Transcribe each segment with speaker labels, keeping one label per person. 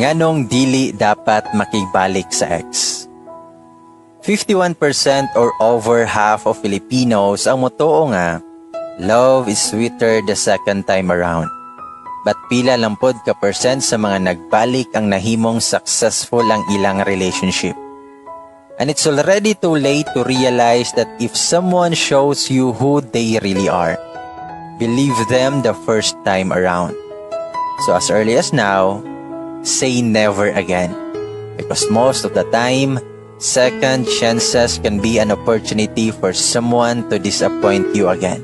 Speaker 1: nganong dili dapat makigbalik sa ex. 51% or over half of Filipinos ang motoo nga, love is sweeter the second time around. But pila lang pod ka percent sa mga nagbalik ang nahimong successful ang ilang relationship. And it's already too late to realize that if someone shows you who they really are, believe them the first time around. So as early as now, say never again. Because most of the time, second chances can be an opportunity for someone to disappoint you again.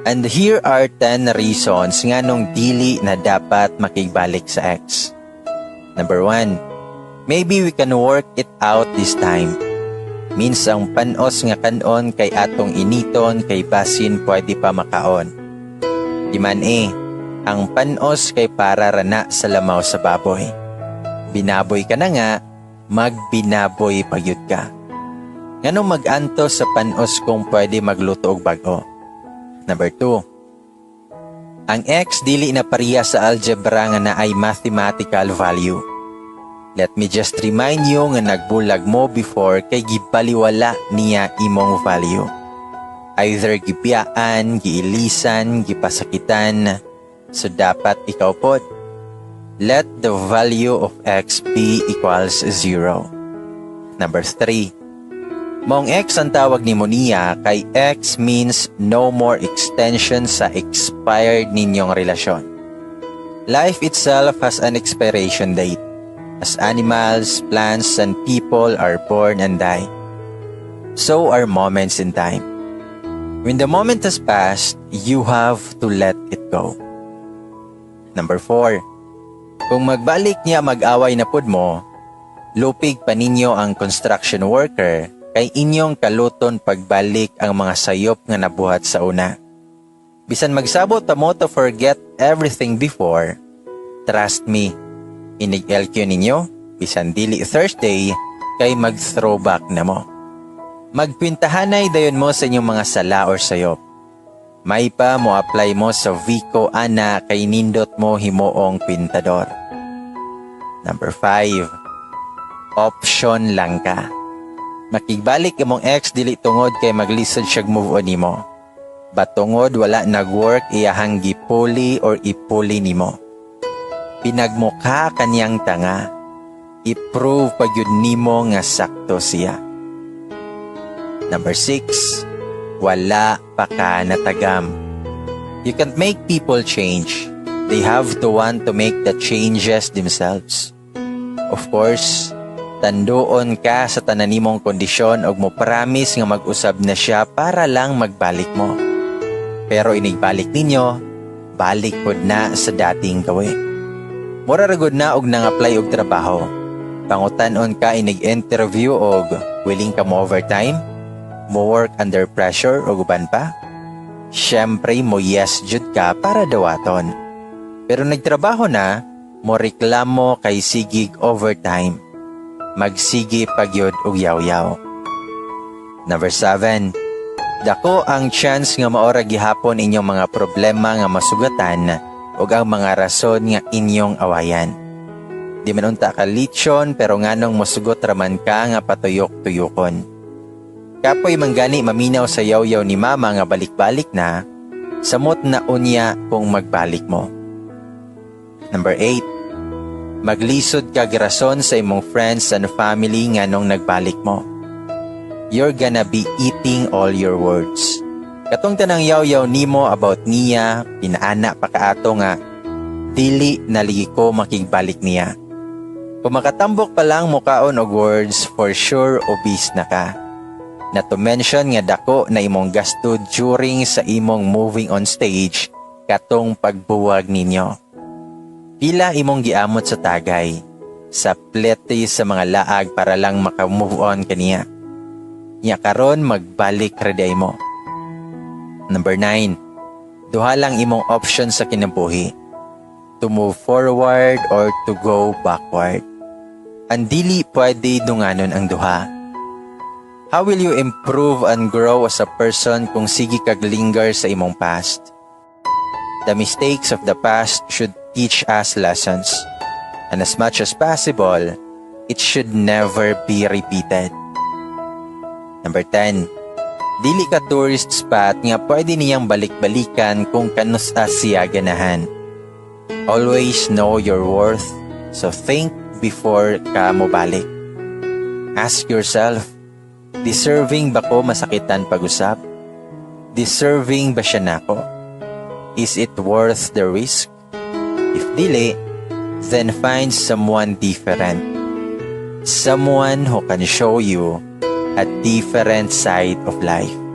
Speaker 1: And here are 10 reasons nga nung dili na dapat makigbalik sa ex. Number 1, maybe we can work it out this time. Means ang panos nga kanon kay atong initon kay basin pwede pa makaon. Di man ang panos kay para rana sa lamaw sa baboy. Binaboy ka na nga, magbinaboy pagyud ka. Nganong mag-anto sa panos kung pwede magluto og bag-o? Number 2, ang ex dili na pareha sa algebra nga naay mathematical value. Let me just remind you nga nagbulag mo before kay gibaliwala niya imong value. Either gibiyaan, giilisan, gipasakitan, so dapat ikaw pod. Let the value of x be equals 0. Number 3, maong X ang tawag ni Monia kay X means no more extension sa expired ninyong relasyon. Life itself has an expiration date, as animals, plants, and people are born and die. So are moments in time. When the moment has passed, you have to let it go. Number 4, kung magbalik niya mag-away na pud mo, lupig pa ninyo ang construction worker kay inyong kaluton pagbalik ang mga sayop nga nabuhat sa una. Bisan magsabot pa mo to forget everything before, trust me, inig-LQ ninyo, bisan dili Thursday, kay mag-throwback na mo. Magpintahanay dayon mo sa inyong mga sala or sayop. May pa mo apply mo sa Vico ana kay nindot mo himoong pintador. Number 5, option lang ka. Makigbalik imong ex dili tungod kay maglisod siyag move on nimo. Batungod wala nag-work iyahang gipuli or ipuli nimo. Pinagmukha kaniyang tanga. I-prove pag yun nimo nga sakto siya. Number 6, wala pa ka natagam. You can't make people change. They have to want to make the changes themselves. Of course, tandoon ka sa tananimong kondisyon og mo promise nga mag-usab na siya para lang magbalik mo. Pero inigbalik ninyo, balik pod na sa dating gawi. Mura ragod na og nang-apply og trabaho. Pangutan-on ka inig-interview og willing ka mo overtime, mo work under pressure o guban pa. Syempre mo yes jud ka para dawaton. Pero nagtrabaho na, mo reklamo kay sigig overtime. Magsigi pagyod og yaw-yaw. Number 7, dako ang chance nga maora gihapon inyong mga problema nga masugatan ug ang mga rason nga inyong awayan. Di man unta ka litsyon pero nganong mosugot raman ka nga patuyok-tuyokon. Kapoy manggani maminaw sa yaw-yaw ni mama nga balik-balik na, samot na unya kung magbalik mo. Number 8, maglisod kag rason sa imong friends and family nga nung nagbalik mo. You're gonna be eating all your words. Katong tanang yaw-yaw nimo about niya, pinaana pa kaato nga, dili naligi ko makigbalik niya. Kung makatambok pa lang mukaon og words, for sure obese na ka. Not to mention nga dako na imong gasto during sa imong moving on stage katong pagbuwag ninyo. Pila imong giamot sa tagay, sa plete sa mga laag para lang maka-move on kaniya. Nya karon magbalik ready mo. Number 9, duha lang imong option sa kinabuhi. To move forward or to go backward. Ang dili pwede dunganon ang duha. How will you improve and grow as a person kung sige kag linger sa imong past? The mistakes of the past should teach us lessons. And as much as possible, it should never be repeated. Number 10. Dili ka tourist spot nga pwede niyang balik-balikan kung kanus siya ganahan. Always know your worth, so think before ka mo balik. Ask yourself, deserving ba ko masakitan pag-usap? Deserving ba siya nako? Is it worth the risk? If dili, then find someone different. Someone who can show you a different side of life.